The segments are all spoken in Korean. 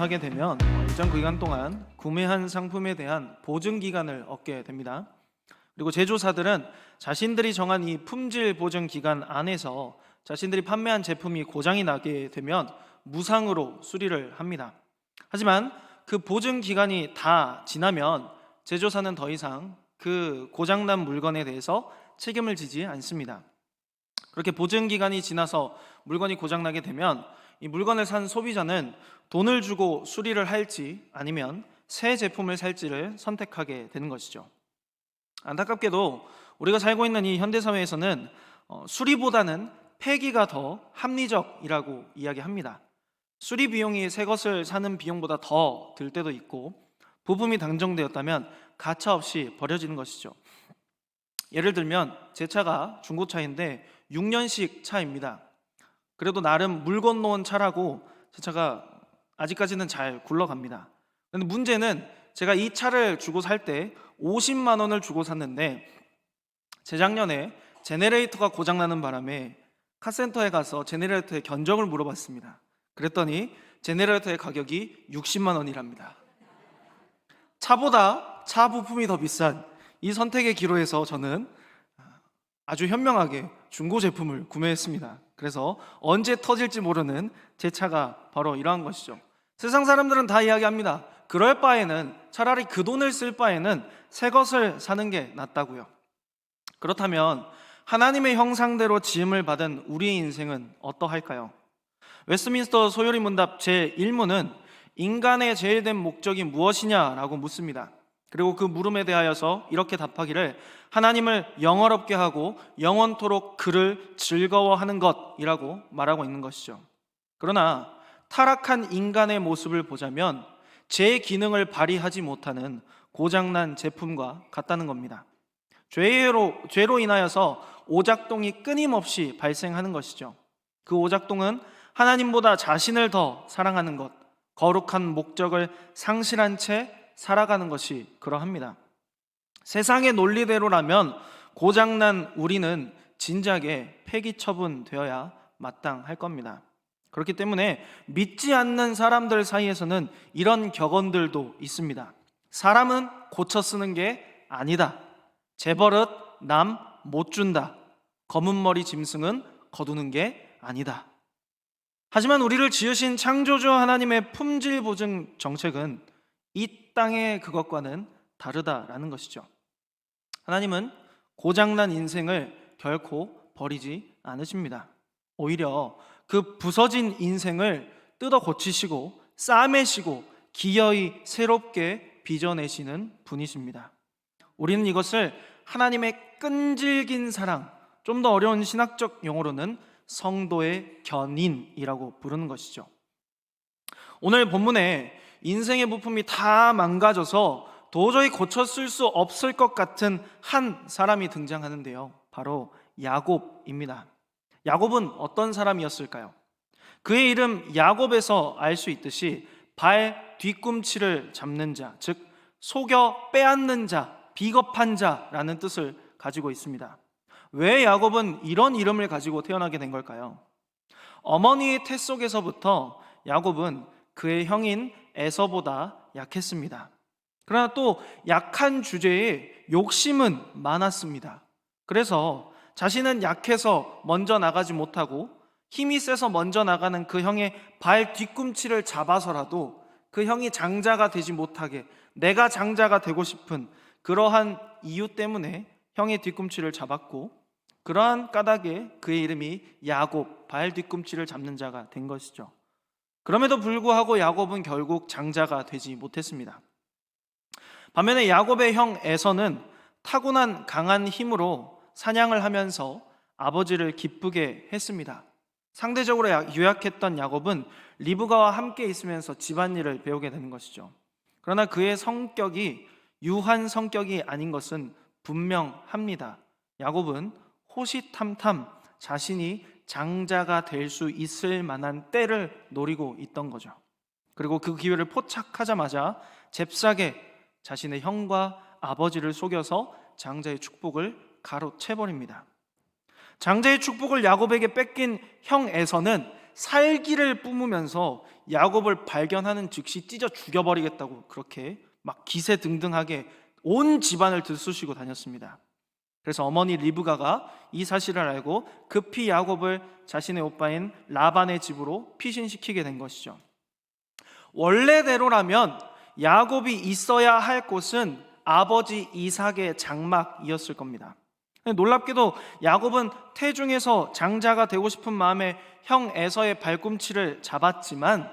고장나게 되면 일정 기간 동안 구매한 상품에 대한 보증 기간을 얻게 됩니다. 그리고 제조사들은 자신들이 정한 이 품질 보증 기간 안에서 자신들이 판매한 제품이 고장이 나게 되면 무상으로 수리를 합니다. 하지만 그 보증 기간이 다 지나면 제조사는 더 이상 그 고장난 물건에 대해서 책임을 지지 않습니다. 그렇게 보증 기간이 지나서 물건이 고장나게 되면 이 물건을 산 소비자는 돈을 주고 수리를 할지 아니면 새 제품을 살지를 선택하게 되는 것이죠. 안타깝게도 우리가 살고 있는 이 현대사회에서는 수리보다는 폐기가 더 합리적이라고 이야기합니다. 수리 비용이 새 것을 사는 비용보다 더 들 때도 있고, 부품이 단종되었다면 가차없이 버려지는 것이죠. 예를 들면 제 차가 중고차인데 6년식 차입니다. 그래도 나름 물 건너온 차라고 제 차가 아직까지는 잘 굴러갑니다. 그런데 문제는 제가 이 차를 주고 살 때 50만 원을 주고 샀는데 재작년에 제네레이터가 고장나는 바람에 카센터에 가서 제네레이터의 견적을 물어봤습니다. 그랬더니 제네레이터의 가격이 60만 원이랍니다. 차보다 차 부품이 더 비싼 이 선택의 기로에서 저는 아주 현명하게 중고 제품을 구매했습니다. 그래서 언제 터질지 모르는 제 차가 바로 이러한 것이죠. 세상 사람들은 다 이야기합니다. 그럴 바에는 차라리 그 돈을 쓸 바에는 새 것을 사는 게 낫다고요. 그렇다면 하나님의 형상대로 지음을 받은 우리의 인생은 어떠할까요? 웨스트민스터 소요리 문답 제1문은 인간의 제일된 목적이 무엇이냐라고 묻습니다. 그리고 그 물음에 대하여서 이렇게 답하기를 하나님을 영화롭게 하고 영원토록 그를 즐거워하는 것이라고 말하고 있는 것이죠. 그러나 타락한 인간의 모습을 보자면 제 기능을 발휘하지 못하는 고장난 제품과 같다는 겁니다. 죄로 인하여서 오작동이 끊임없이 발생하는 것이죠. 그 오작동은 하나님보다 자신을 더 사랑하는 것, 거룩한 목적을 상실한 채 살아가는 것이 그러합니다. 세상의 논리대로라면 고장난 우리는 진작에 폐기 처분되어야 마땅할 겁니다. 그렇기 때문에 믿지 않는 사람들 사이에서는 이런 격언들도 있습니다. 사람은 고쳐 쓰는 게 아니다. 재버릇 남 못 준다. 검은 머리 짐승은 거두는 게 아니다. 하지만 우리를 지으신 창조주 하나님의 품질 보증 정책은 이 땅의 그것과는 다르다라는 것이죠. 하나님은 고장난 인생을 결코 버리지 않으십니다. 오히려 그 부서진 인생을 뜯어 고치시고 싸매시고 기어이 새롭게 빚어내시는 분이십니다. 우리는 이것을 하나님의 끈질긴 사랑, 좀 더 어려운 신학적 용어로는 성도의 견인이라고 부르는 것이죠. 오늘 본문에 인생의 부품이 다 망가져서 도저히 고쳐 쓸 수 없을 것 같은 한 사람이 등장하는데요. 바로 야곱입니다. 야곱은 어떤 사람이었을까요? 그의 이름 야곱에서 알 수 있듯이 발 뒤꿈치를 잡는 자, 즉 속여 빼앗는 자, 비겁한 자라는 뜻을 가지고 있습니다. 왜 야곱은 이런 이름을 가지고 태어나게 된 걸까요? 어머니의 태 속에서부터 야곱은 그의 형인 에서보다 약했습니다. 그러나 또 약한 주제에 욕심은 많았습니다. 그래서 자신은 약해서 먼저 나가지 못하고 힘이 세서 먼저 나가는 그 형의 발 뒤꿈치를 잡아서라도 그 형이 장자가 되지 못하게 내가 장자가 되고 싶은 그러한 이유 때문에 형의 뒤꿈치를 잡았고, 그러한 까닭에 그의 이름이 야곱, 발 뒤꿈치를 잡는 자가 된 것이죠. 그럼에도 불구하고 야곱은 결국 장자가 되지 못했습니다. 반면에 야곱의 형 에서는 타고난 강한 힘으로 사냥을 하면서 아버지를 기쁘게 했습니다. 상대적으로 유약했던 야곱은 리브가와 함께 있으면서 집안일을 배우게 되는 것이죠. 그러나 그의 성격이 유한 성격이 아닌 것은 분명합니다. 야곱은 호시탐탐 자신이 장자가 될 수 있을 만한 때를 노리고 있던 거죠. 그리고 그 기회를 포착하자마자 잽싸게 자신의 형과 아버지를 속여서 장자의 축복을 가로채버립니다. 장자의 축복을 야곱에게 뺏긴 형 에서는 살기를 뿜으면서 야곱을 발견하는 즉시 찢어 죽여버리겠다고 그렇게 막 기세등등하게 온 집안을 들쑤시고 다녔습니다. 그래서 어머니 리브가가 이 사실을 알고 급히 야곱을 자신의 오빠인 라반의 집으로 피신시키게 된 것이죠. 원래대로라면 야곱이 있어야 할 곳은 아버지 이삭의 장막이었을 겁니다. 놀랍게도 야곱은 태중에서 장자가 되고 싶은 마음에 형 에서의 발꿈치를 잡았지만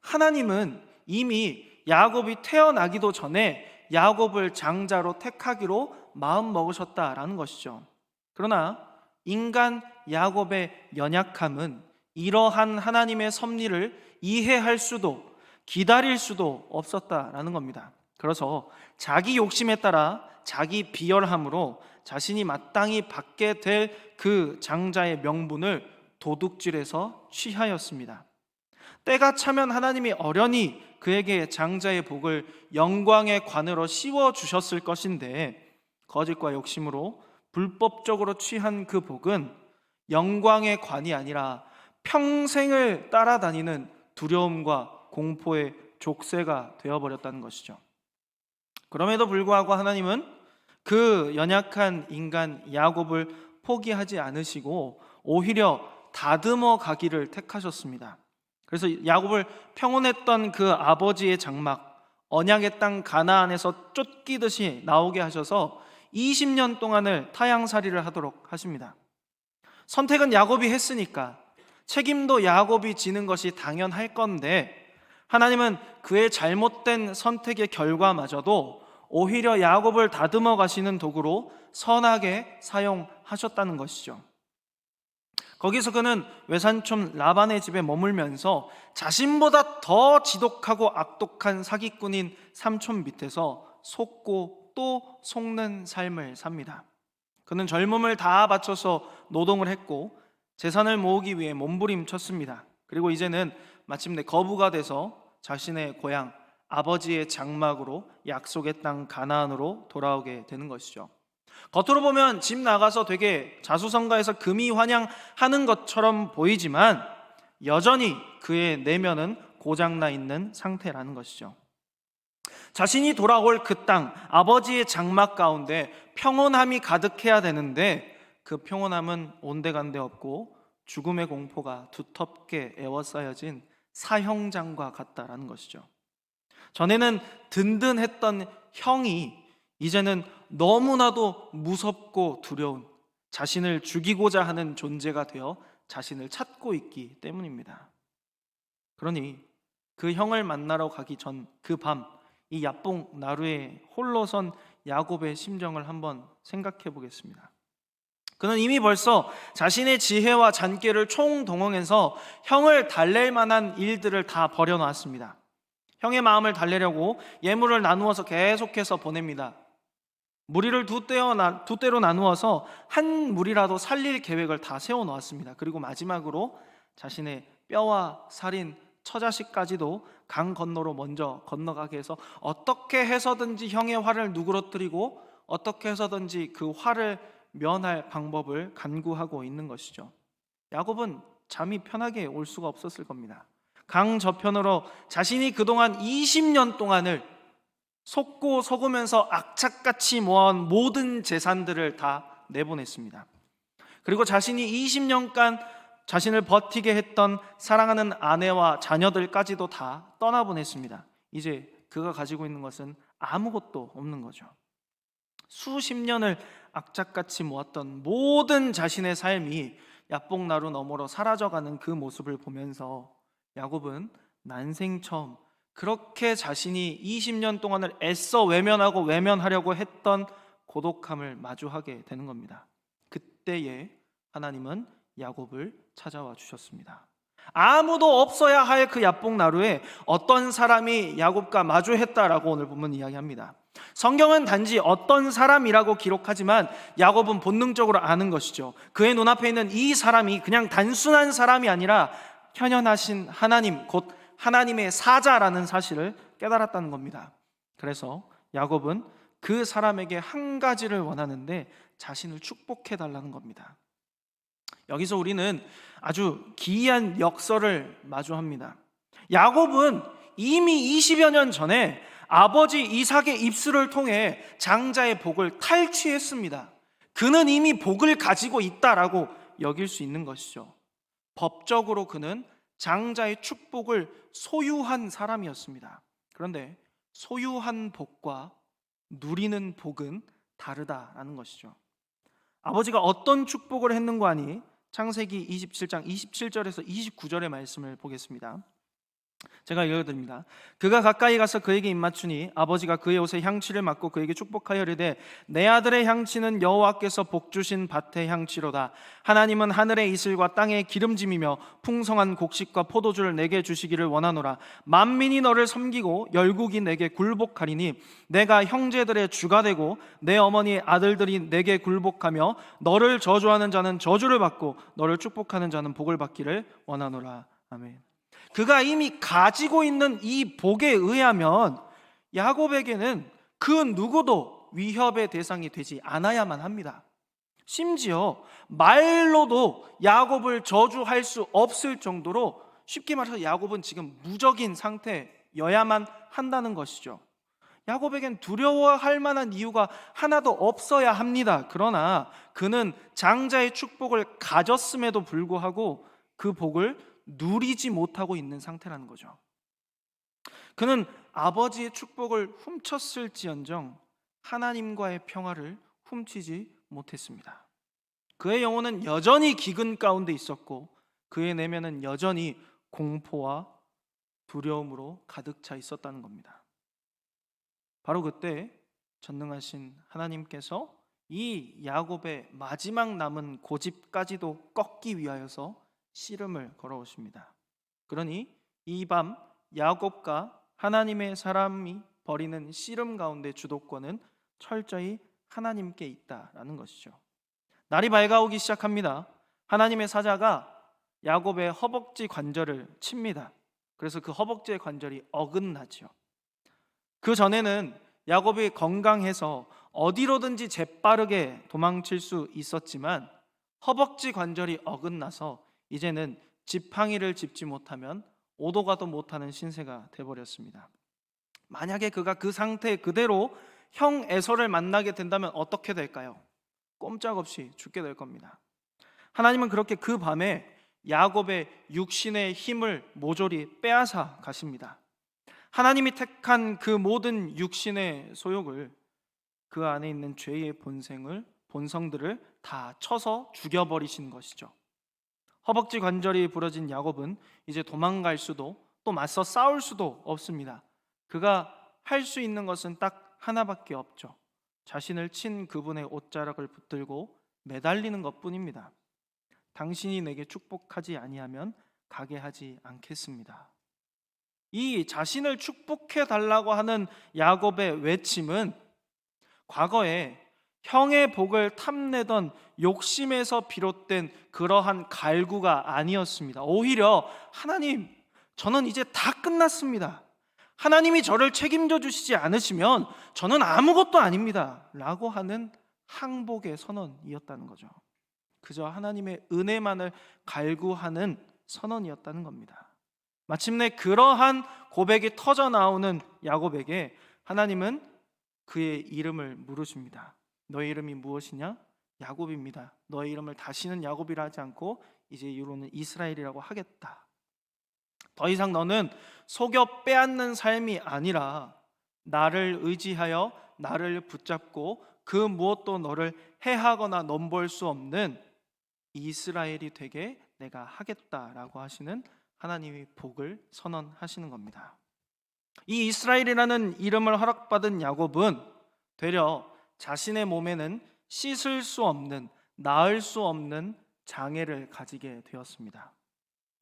하나님은 이미 야곱이 태어나기도 전에 야곱을 장자로 택하기로 마음 먹으셨다라는 것이죠. 그러나 인간 야곱의 연약함은 이러한 하나님의 섭리를 이해할 수도 기다릴 수도 없었다라는 겁니다. 그래서 자기 욕심에 따라 자기 비열함으로 자신이 마땅히 받게 될 그 장자의 명분을 도둑질해서 취하였습니다. 때가 차면 하나님이 어련히 그에게 장자의 복을 영광의 관으로 씌워 주셨을 것인데 거짓과 욕심으로 불법적으로 취한 그 복은 영광의 관이 아니라 평생을 따라다니는 두려움과 공포의 족쇄가 되어버렸다는 것이죠. 그럼에도 불구하고 하나님은 그 연약한 인간 야곱을 포기하지 않으시고 오히려 다듬어 가기를 택하셨습니다. 그래서 야곱을 평온했던 그 아버지의 장막 언약의 땅 가나안에서 쫓기듯이 나오게 하셔서 20년 동안을 타향살이를 하도록 하십니다. 선택은 야곱이 했으니까 책임도 야곱이 지는 것이 당연할 건데 하나님은 그의 잘못된 선택의 결과마저도 오히려 야곱을 다듬어 가시는 도구로 선하게 사용하셨다는 것이죠. 거기서 그는 외삼촌 라반의 집에 머물면서 자신보다 더 지독하고 악독한 사기꾼인 삼촌 밑에서 속고 또 속는 삶을 삽니다. 그는 젊음을 다 바쳐서 노동을 했고 재산을 모으기 위해 몸부림쳤습니다. 그리고 이제는 마침내 거부가 돼서 자신의 고향 아버지의 장막으로 약속의 땅 가나안으로 돌아오게 되는 것이죠. 겉으로 보면 집 나가서 되게 자수성가해서 금이 환영하는 것처럼 보이지만 여전히 그의 내면은 고장나 있는 상태라는 것이죠. 자신이 돌아올 그 땅, 아버지의 장막 가운데 평온함이 가득해야 되는데 그 평온함은 온데간데 없고 죽음의 공포가 두텁게 에워싸여진 사형장과 같다라는 것이죠. 전에는 든든했던 형이 이제는 너무나도 무섭고 두려운 자신을 죽이고자 하는 존재가 되어 자신을 찾고 있기 때문입니다. 그러니 그 형을 만나러 가기 전 그 밤 이 야뽕 나루에 홀로 선 야곱의 심정을 한번 생각해 보겠습니다. 그는 이미 벌써 자신의 지혜와 잔꾀를 총동원해서 형을 달랠 만한 일들을 다 벌여놨습니다. 형의 마음을 달래려고 예물을 나누어서 계속해서 보냅니다. 무리를 두 대로 나누어서 한 무리라도 살릴 계획을 다 세워놓았습니다. 그리고 마지막으로 자신의 뼈와 살인 처자식까지도 강 건너로 먼저 건너가게 해서 어떻게 해서든지 형의 화를 누그러뜨리고 어떻게 해서든지 그 화를 면할 방법을 간구하고 있는 것이죠. 야곱은 잠이 편하게 올 수가 없었을 겁니다. 강 저편으로 자신이 그동안 20년 동안을 속고 속으면서 악착같이 모아온 모든 재산들을 다 내보냈습니다. 그리고 자신이 20년간 자신을 버티게 했던 사랑하는 아내와 자녀들까지도 다 떠나보냈습니다. 이제 그가 가지고 있는 것은 아무것도 없는 거죠. 수십 년을 악착같이 모았던 모든 자신의 삶이 야뽕나루 너머로 사라져가는 그 모습을 보면서 야곱은 난생 처음 그렇게 자신이 20년 동안을 애써 외면하려고 했던 고독함을 마주하게 되는 겁니다. 그때에 하나님은 야곱을 찾아와 주셨습니다. 아무도 없어야 할 그 야뽕나루에 어떤 사람이 야곱과 마주했다라고 오늘 본문 이야기합니다. 성경은 단지 어떤 사람이라고 기록하지만 야곱은 본능적으로 아는 것이죠. 그의 눈앞에 있는 이 사람이 그냥 단순한 사람이 아니라 현현하신 하나님, 곧 하나님의 사자라는 사실을 깨달았다는 겁니다. 그래서 야곱은 그 사람에게 한 가지를 원하는데 자신을 축복해 달라는 겁니다. 여기서 우리는 아주 기이한 역설을 마주합니다. 야곱은 이미 20여 년 전에 아버지 이삭의 입술을 통해 장자의 복을 탈취했습니다. 그는 이미 복을 가지고 있다라고 여길 수 있는 것이죠. 법적으로 그는 장자의 축복을 소유한 사람이었습니다. 그런데 소유한 복과 누리는 복은 다르다라는 것이죠. 아버지가 어떤 축복을 했는가 하니 창세기 27장 27절에서 29절의 말씀을 보겠습니다. 제가 읽어드립니다. 그가 가까이 가서 그에게 입맞추니 아버지가 그의 옷에 향취를 맡고 그에게 축복하여 이르되 내 아들의 향취는 여호와께서 복주신 밭의 향취로다. 하나님은 하늘의 이슬과 땅의 기름짐이며 풍성한 곡식과 포도주를 내게 주시기를 원하노라. 만민이 너를 섬기고 열국이 내게 굴복하리니 내가 형제들의 주가 되고 내 어머니의 아들들이 내게 굴복하며 너를 저주하는 자는 저주를 받고 너를 축복하는 자는 복을 받기를 원하노라. 아멘. 그가 이미 가지고 있는 이 복에 의하면 야곱에게는 그 누구도 위협의 대상이 되지 않아야만 합니다. 심지어 말로도 야곱을 저주할 수 없을 정도로 쉽게 말해서 야곱은 지금 무적인 상태여야만 한다는 것이죠. 야곱에겐 두려워할 만한 이유가 하나도 없어야 합니다. 그러나 그는 장자의 축복을 가졌음에도 불구하고 그 복을 누리지 못하고 있는 상태라는 거죠. 그는 아버지의 축복을 훔쳤을지언정 하나님과의 평화를 훔치지 못했습니다. 그의 영혼은 여전히 기근 가운데 있었고 그의 내면은 여전히 공포와 두려움으로 가득 차 있었다는 겁니다. 바로 그때 전능하신 하나님께서 이 야곱의 마지막 남은 고집까지도 꺾기 위하여서 씨름을 걸어오십니다. 그러니 이 밤 야곱과 하나님의 사람이 벌이는 씨름 가운데 주도권은 철저히 하나님께 있다라는 것이죠. 날이 밝아오기 시작합니다. 하나님의 사자가 야곱의 허벅지 관절을 칩니다. 그래서 그 허벅지의 관절이 어긋나죠. 그 전에는 야곱이 건강해서 어디로든지 재빠르게 도망칠 수 있었지만 허벅지 관절이 어긋나서 이제는 지팡이를 짚지 못하면 오도 가도 못하는 신세가 되어버렸습니다. 만약에 그가 그 상태 그대로 형 에서를 만나게 된다면 어떻게 될까요? 꼼짝없이 죽게 될 겁니다. 하나님은 그렇게 그 밤에 야곱의 육신의 힘을 모조리 빼앗아 가십니다. 하나님이 택한 그 모든 육신의 소욕을 그 안에 있는 죄의 본성들을 다 쳐서 죽여버리신 것이죠. 허벅지 관절이 부러진 야곱은 이제 도망갈 수도 또 맞서 싸울 수도 없습니다. 그가 할 수 있는 것은 딱 하나밖에 없죠. 자신을 친 그분의 옷자락을 붙들고 매달리는 것뿐입니다. 당신이 내게 축복하지 아니하면 가게 하지 않겠습니다. 이 자신을 축복해 달라고 하는 야곱의 외침은 과거에 형의 복을 탐내던 욕심에서 비롯된 그러한 갈구가 아니었습니다. 오히려 하나님, 저는 이제 다 끝났습니다. 하나님이 저를 책임져 주시지 않으시면 저는 아무것도 아닙니다 라고 하는 항복의 선언이었다는 거죠. 그저 하나님의 은혜만을 갈구하는 선언이었다는 겁니다. 마침내 그러한 고백이 터져 나오는 야곱에게 하나님은 그의 이름을 물으십니다. 너의 이름이 무엇이냐? 야곱입니다. 너의 이름을 다시는 야곱이라 하지 않고 이제 이후로는 이스라엘이라고 하겠다. 더 이상 너는 속여 빼앗는 삶이 아니라 나를 의지하여 나를 붙잡고 그 무엇도 너를 해하거나 넘볼 수 없는 이스라엘이 되게 내가 하겠다라고 하시는 하나님의 복을 선언하시는 겁니다. 이 이스라엘이라는 이름을 허락받은 야곱은 되려 자신의 몸에는 씻을 수 없는, 나을 수 없는 장애를 가지게 되었습니다.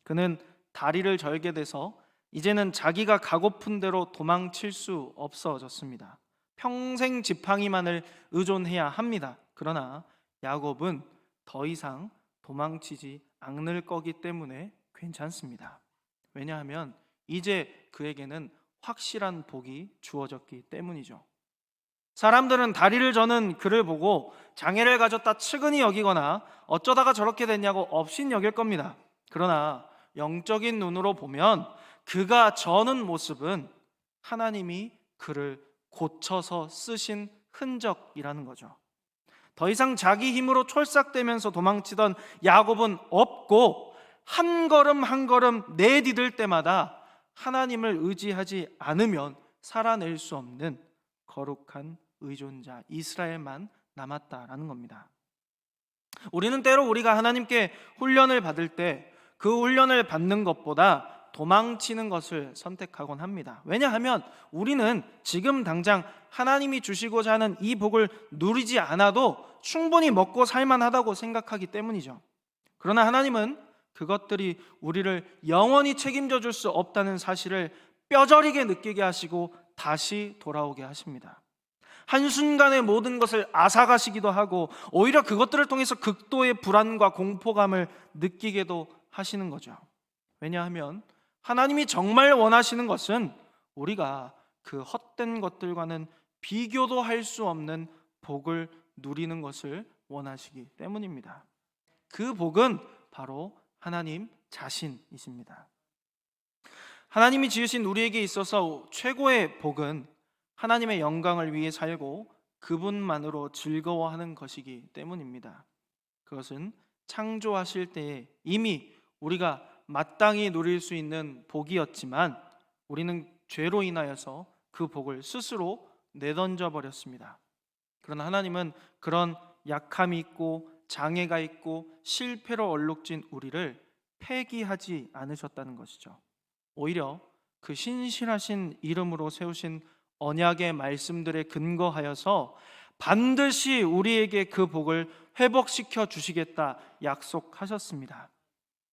그는 다리를 절게 돼서 이제는 자기가 가고픈 대로 도망칠 수 없어졌습니다. 평생 지팡이만을 의존해야 합니다. 그러나 야곱은 더 이상 도망치지 않을 거기 때문에 괜찮습니다. 왜냐하면 이제 그에게는 확실한 복이 주어졌기 때문이죠. 사람들은 다리를 저는 그를 보고 장애를 가졌다 측은히 여기거나 어쩌다가 저렇게 됐냐고 업신 여길 겁니다. 그러나 영적인 눈으로 보면 그가 저는 모습은 하나님이 그를 고쳐서 쓰신 흔적이라는 거죠. 더 이상 자기 힘으로 촐싹대면서 도망치던 야곱은 없고 한 걸음 한 걸음 내디딜 때마다 하나님을 의지하지 않으면 살아낼 수 없는 거룩한 의존자 이스라엘만 남았다라는 겁니다. 우리는 때로 우리가 하나님께 훈련을 받을 때 그 훈련을 받는 것보다 도망치는 것을 선택하곤 합니다. 왜냐하면 우리는 지금 당장 하나님이 주시고자 하는 이 복을 누리지 않아도 충분히 먹고 살만하다고 생각하기 때문이죠. 그러나 하나님은 그것들이 우리를 영원히 책임져 줄 수 없다는 사실을 뼈저리게 느끼게 하시고 다시 돌아오게 하십니다. 한순간에 모든 것을 앗아가시기도 하고 오히려 그것들을 통해서 극도의 불안과 공포감을 느끼게도 하시는 거죠. 왜냐하면 하나님이 정말 원하시는 것은 우리가 그 헛된 것들과는 비교도 할 수 없는 복을 누리는 것을 원하시기 때문입니다. 그 복은 바로 하나님 자신이십니다. 하나님이 지으신 우리에게 있어서 최고의 복은 하나님의 영광을 위해 살고 그분만으로 즐거워하는 것이기 때문입니다. 그것은 창조하실 때에 이미 우리가 마땅히 누릴 수 있는 복이었지만 우리는 죄로 인하여서 그 복을 스스로 내던져 버렸습니다. 그러나 하나님은 그런 약함이 있고 장애가 있고 실패로 얼룩진 우리를 폐기하지 않으셨다는 것이죠. 오히려 그 신실하신 이름으로 세우신 언약의 말씀들에 근거하여서 반드시 우리에게 그 복을 회복시켜 주시겠다 약속하셨습니다.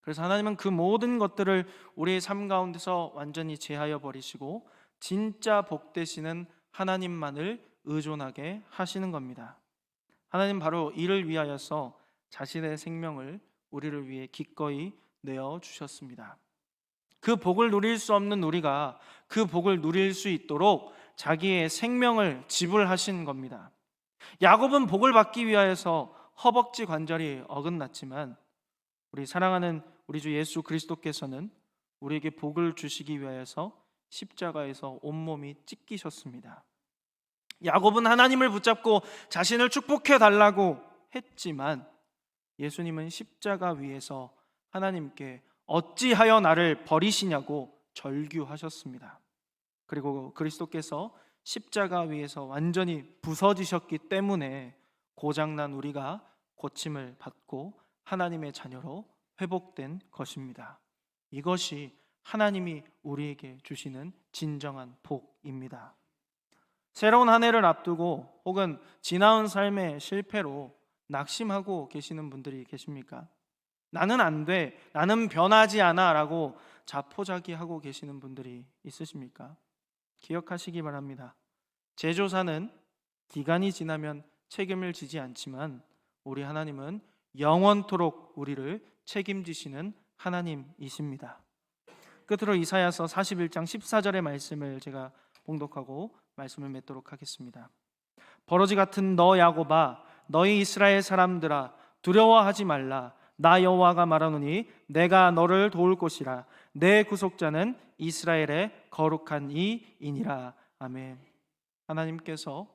그래서 하나님은 그 모든 것들을 우리의 삶 가운데서 완전히 제하여 버리시고 진짜 복 되시는 하나님만을 의존하게 하시는 겁니다. 하나님 바로 이를 위하여서 자신의 생명을 우리를 위해 기꺼이 내어 주셨습니다. 그 복을 누릴 수 없는 우리가 그 복을 누릴 수 있도록 자기의 생명을 지불하신 겁니다. 야곱은 복을 받기 위하여서 허벅지 관절이 어긋났지만 우리 사랑하는 우리 주 예수 그리스도께서는 우리에게 복을 주시기 위하여서 십자가에서 온몸이 찢기셨습니다. 야곱은 하나님을 붙잡고 자신을 축복해 달라고 했지만 예수님은 십자가 위에서 하나님께 어찌하여 나를 버리시냐고 절규하셨습니다. 그리고 그리스도께서 십자가 위에서 완전히 부서지셨기 때문에 고장난 우리가 고침을 받고 하나님의 자녀로 회복된 것입니다. 이것이 하나님이 우리에게 주시는 진정한 복입니다. 새로운 한 해를 앞두고 혹은 지나온 삶의 실패로 낙심하고 계시는 분들이 계십니까? 나는 안 돼, 나는 변하지 않아 라고 자포자기하고 계시는 분들이 있으십니까? 기억하시기 바랍니다. 제조사는 기간이 지나면 책임을 지지 않지만 우리 하나님은 영원토록 우리를 책임지시는 하나님이십니다. 끝으로 이사야서 41장 14절의 말씀을 제가 봉독하고 말씀을 맺도록 하겠습니다. 버러지 같은 너 야곱아, 너희 이스라엘 사람들아, 두려워하지 말라. 나 여호와가 말하노니 내가 너를 도울 것이라. 내 구속자는 이스라엘의 거룩한 이이니라. 아멘. 하나님께서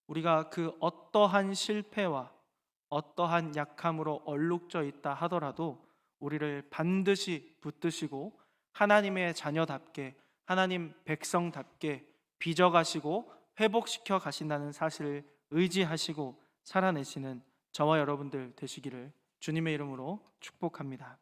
우리가 그 어떠한 실패와 어떠한 약함으로 얼룩져 있다 하더라도 우리를 반드시 붙드시고 하나님의 자녀답게, 하나님 백성답게 빚어가시고 회복시켜 가신다는 사실을 의지하시고 살아내시는 저와 여러분들 되시기를 주님의 이름으로 축복합니다.